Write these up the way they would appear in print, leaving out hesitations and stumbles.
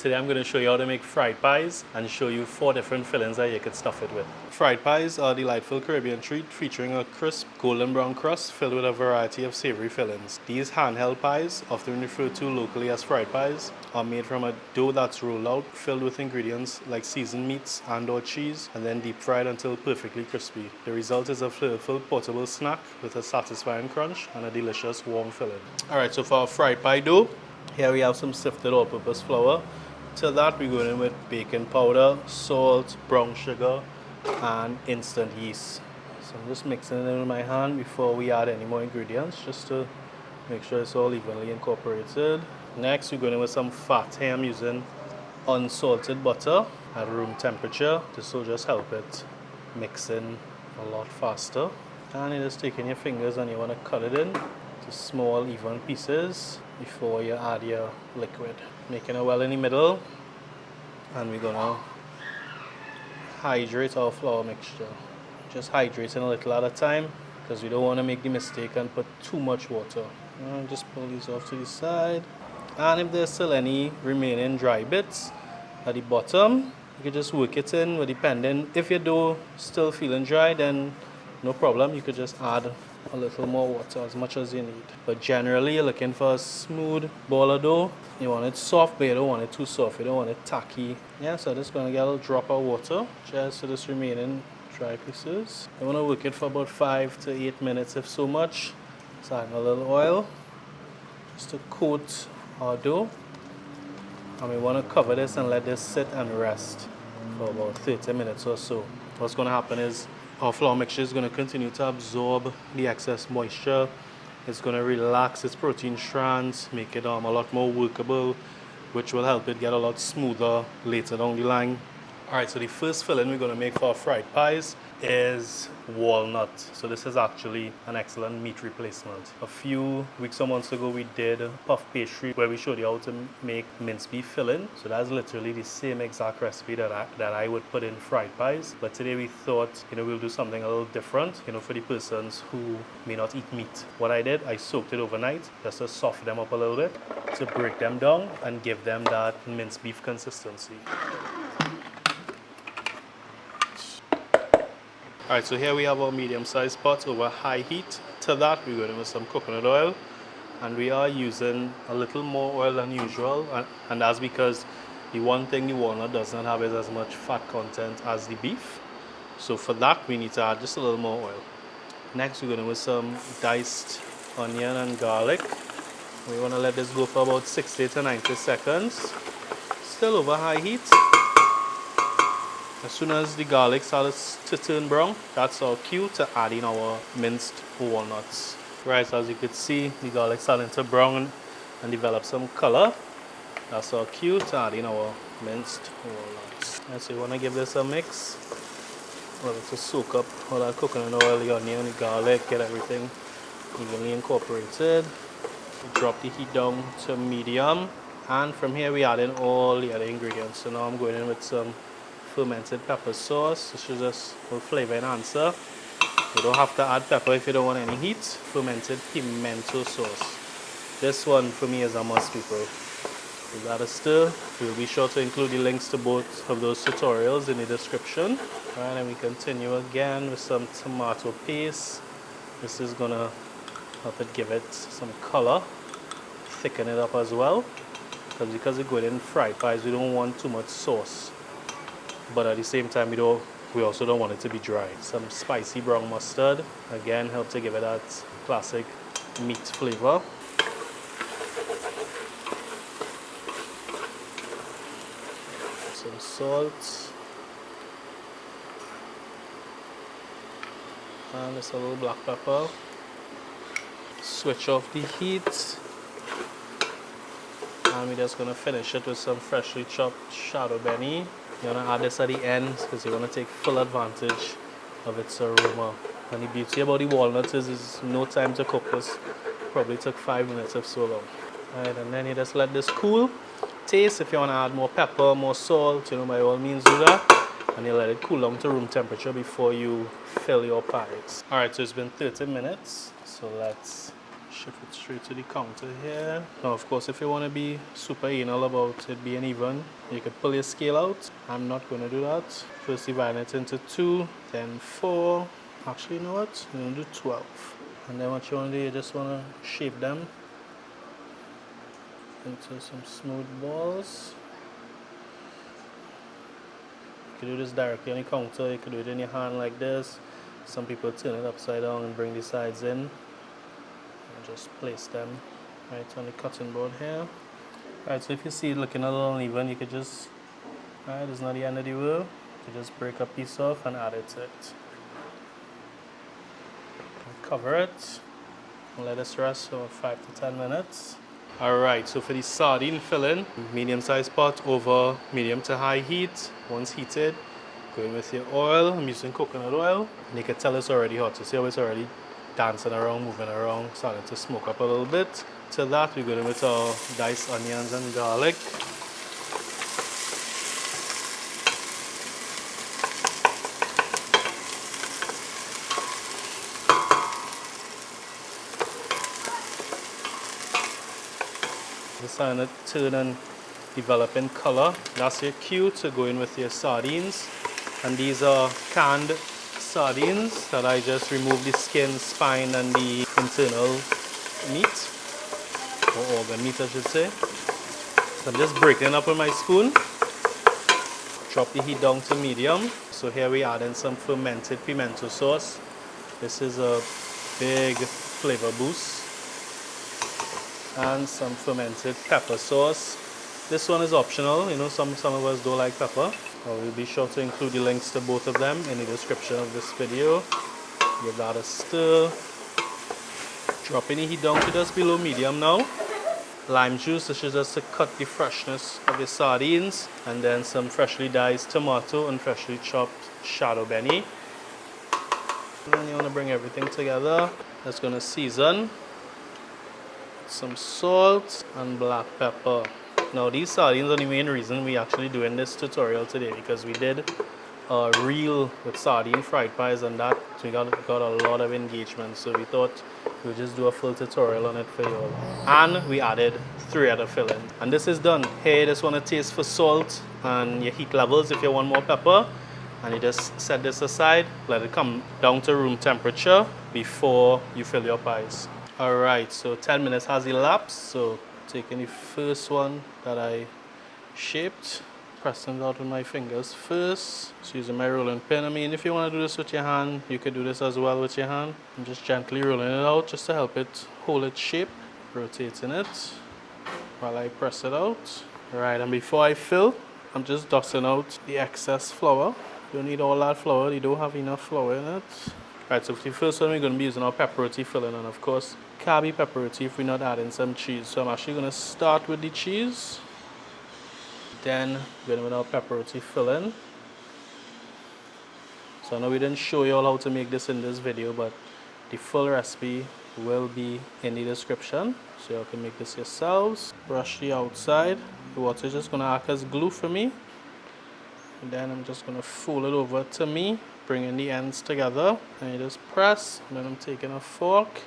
Today I'm going to show you how to make fried pies and show you 4 different fillings that you can stuff it with. Fried pies are a delightful Caribbean treat featuring a crisp golden brown crust filled with a variety of savory fillings. These handheld pies, often referred to locally as fried pies, are made from a dough that's rolled out, filled with ingredients like seasoned meats and/or cheese, and then deep fried until perfectly crispy. The result is a flavorful portable snack with a satisfying crunch and a delicious warm filling. Alright, so for our fried pie dough, here we have some sifted all-purpose flour. To that we go in with baking powder, salt, brown sugar and instant yeast. So I'm just mixing it in with my hand before we add any more ingredients, just to make sure it's all evenly incorporated. Next we go in with some fat. Here I'm using unsalted butter at room temperature. This will just help it mix in a lot faster. And you're just taking your fingers and you want to cut it into small even pieces before you add your liquid. Making a well in the middle, and we're gonna hydrate our flour mixture. Just hydrating a little at a time because we don't want to make the mistake and put too much water. And just pull these off to the side, and if there's still any remaining dry bits at the bottom, you can just work it in, depending. If your dough still feeling dry, then no problem, you could just add a little more water, as much as you need. But generally you're looking for a smooth ball of dough. You want it soft, but you don't want it too soft, you don't want it tacky. Yeah, so I'm just going to get a little drop of water just to this remaining dry pieces. You want to work it for about 5 to 8 minutes, if so much. So add a little oil just to coat our dough, and we want to cover this and let this sit and rest for about 30 minutes or so. What's going to happen is our flour mixture is going to continue to absorb the excess moisture. It's going to relax its protein strands, make it a lot more workable, which will help it get a lot smoother later down the line. Alright, so the first filling we're going to make for our fried pies is walnut. So this is actually an excellent meat replacement. A few weeks or months ago we did puff pastry where we showed you how to make minced beef filling. So that's literally the same exact recipe that I would put in fried pies. But today we thought, we'll do something a little different, for the persons who may not eat meat. What I did, I soaked it overnight just to soften them up a little bit, to break them down and give them that minced beef consistency. Alright, so here we have our medium-sized pot over high heat. To that we're going with some coconut oil, and we are using a little more oil than usual, and that's because the one thing the walnut does not have is as much fat content as the beef. So for that we need to add just a little more oil. Next we're going with some diced onion and garlic. We want to let this go for about 60 to 90 seconds. Still over high heat. As soon as the garlic starts to turn brown, that's our cue to add in our minced walnuts. Right, so as you can see, the garlic starting to brown and develop some color. That's our cue to add in our minced walnuts. And so you want to give this a mix. Well, to soak up all that coconut oil, the onion, the garlic, get everything evenly incorporated. Drop the heat down to medium, and from here we add in all the other ingredients. So now I'm going in with some fermented pepper sauce. This is just a flavor enhancer. You don't have to add pepper if you don't want any heat. Fermented pimento sauce. This one for me is a must, people. Give that a stir. We'll be sure to include the links to both of those tutorials in the description. Alright, and we continue again with some tomato paste. This is gonna help it give it some color, thicken it up as well. Because we're going in fried pies, we don't want too much sauce. But at the same time, we also don't want it to be dry. Some spicy brown mustard, again, help to give it that classic meat flavor. Some salt. And just a little black pepper. Switch off the heat. And we're just going to finish it with some freshly chopped Chadon Beni. You want to add this at the end because you want to take full advantage of its aroma. And the beauty about the walnuts is no time to cook this. Probably took 5 minutes if so long. Alright, and then you just let this cool. Taste if you want to add more pepper, more salt, by all means do that. And you let it cool down to room temperature before you fill your pies. Alright, so it's been 30 minutes. So let's shift it straight to the counter here. Now of course if you want to be super anal about it being even, you could pull your scale out. I'm not going to do that. First divide it into 2, then 4. Actually, you know what? I'm going to do 12. And then what you want to do, you just want to shape them into some smooth balls. You can do this directly on the counter, you can do it in your hand like this. Some people turn it upside down and bring the sides in. And just place them right on the cutting board here. Alright, so if you see it looking a little uneven, you could just, alright, it's not the end of the world. You just break a piece off and add it to it. And cover it and let it rest for 5 to 10 minutes. Alright, so for the sardine filling, medium sized pot over medium to high heat. Once heated, go in with your oil. I'm using coconut oil. And you can tell it's already hot. So see how it's already dancing around, moving around, starting to smoke up a little bit. To that, we're going with our diced onions and garlic. It's starting to turn and develop in color. That's your cue to go in with your sardines. And these are canned sardines that I just removed the skin, spine, and the internal meat, or organ meat I should say. So I'm just breaking it up with my spoon. Drop the heat down to medium. So here we add in some fermented pimento sauce. This is a big flavor boost. And some fermented pepper sauce. This one is optional, you know, some of us don't like pepper. I will be sure to include the links to both of them in the description of this video. Give that a stir. Dropping the heat down to just below medium now. Lime juice, this is just to cut the freshness of the sardines. And then some freshly diced tomato and freshly chopped Chadon Beni. And then you want to bring everything together. That's going to season. Some salt and black pepper. Now these sardines are the main reason we actually doing this tutorial today, because we did a reel with sardine fried pies and that we got a lot of engagement, so we thought we'd just do a full tutorial on it for you all. And we added 3 other filling. And this is done. Here you just want to taste for salt and your heat levels if you want more pepper. And you just set this aside, let it come down to room temperature before you fill your pies. Alright, so 10 minutes has elapsed, so taking the first one that I shaped, pressing it out with my fingers first, just using my rolling pin. I mean, if you want to do this with your hand, you could do this as well with your hand. I'm just gently rolling it out just to help it hold its shape, rotating it while I press it out. Alright, and before I fill, I'm just dusting out the excess flour. You don't need all that flour, you don't have enough flour in it. Alright, so for the first one we're going to be using our pepperoni filling, and of course can't be pepperoni if we're not adding some cheese. So I'm actually going to start with the cheese, then going with our pepperoni filling. So I know we didn't show you all how to make this in this video, but the full recipe will be in the description, so you can make this yourselves. Brush the outside. The water is just going to act as glue for me. And then I'm just going to fold it over to me, bringing the ends together, and you just press. And then I'm taking a fork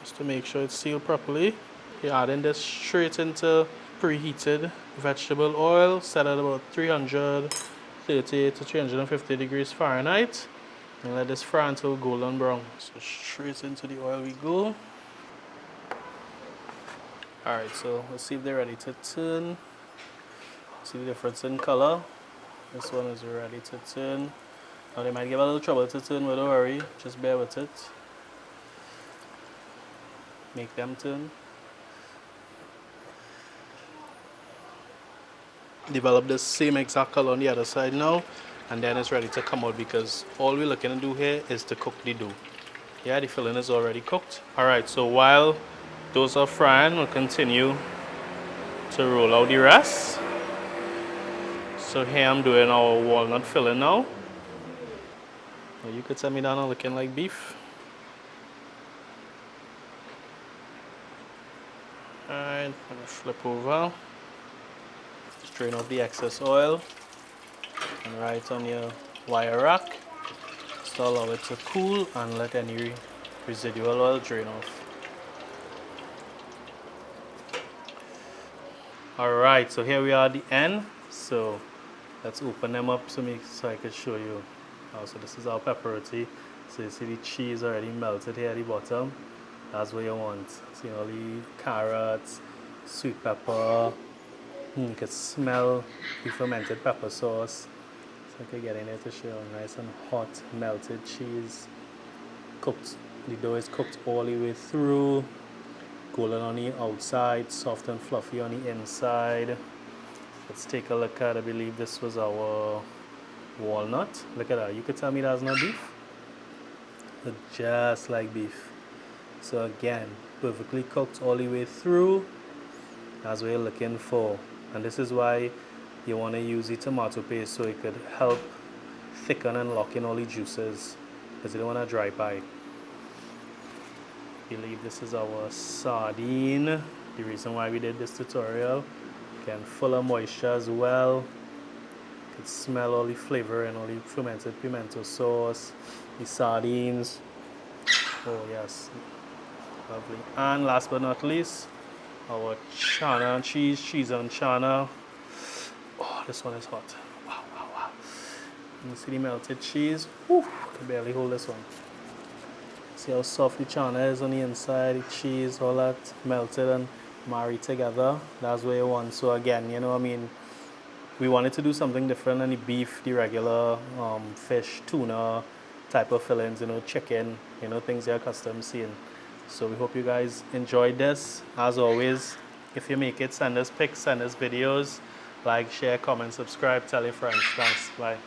just to make sure it's sealed properly. You're adding this straight into preheated vegetable oil set at about 330 to 350 degrees Fahrenheit, and let this fry until golden brown. So straight into the oil we go. Alright, so let's see if they're ready to turn. See the difference in color. This one is ready to turn. Now they might give a little trouble to turn, but don't worry, just bear with it. Make them turn. Develop the same exact color on the other side now, and then it's ready to come out, because all we're looking to do here is to cook the dough. Yeah, the filling is already cooked. Alright, so while those are frying, we'll continue to roll out the rest. So here I'm doing our walnut filling now. Well, you could set me down on looking like beef. Alright, I'm gonna flip over. Strain off the excess oil. And right on your wire rack. Just allow it to cool and let any residual oil drain off. Alright, so here we are at the end. So let's open them up so I can show you. So this is our pepperoni. So you see the cheese already melted here at the bottom. That's what you want. See all the carrots, sweet pepper. You can smell the fermented pepper sauce. So I can get in here to show you. Nice and hot melted cheese. Cooked. The dough is cooked all the way through. Golden on the outside, soft and fluffy on the inside. Let's take a look at, I believe this was our walnut. Look at that. You could tell me that's not beef? Look just like beef. So again, perfectly cooked all the way through. That's what you're looking for. And this is why you want to use the tomato paste, so it could help thicken and lock in all the juices, because you don't want a dry pie. I believe this is our sardine. The reason why we did this tutorial. Again, full of moisture as well. You can smell all the flavor and all the fermented pimento sauce, the sardines. Oh yes, lovely. And last but not least, our Channa cheese on Channa. Oh, this one is hot. Wow, wow, wow. You see the melted cheese? Whew, I can barely hold this one. See how soft the Channa is on the inside, the cheese, all that melted and married together. That's what you want. So again, you know, I mean, we wanted to do something different than the beef, the regular fish, tuna type of fillings, you know, chicken, you know, things you're accustomed to seeing. So we hope you guys enjoyed this. As always, if you make it, send us pics, send us videos, like, share, comment, subscribe, tell your friends. Thanks. Bye.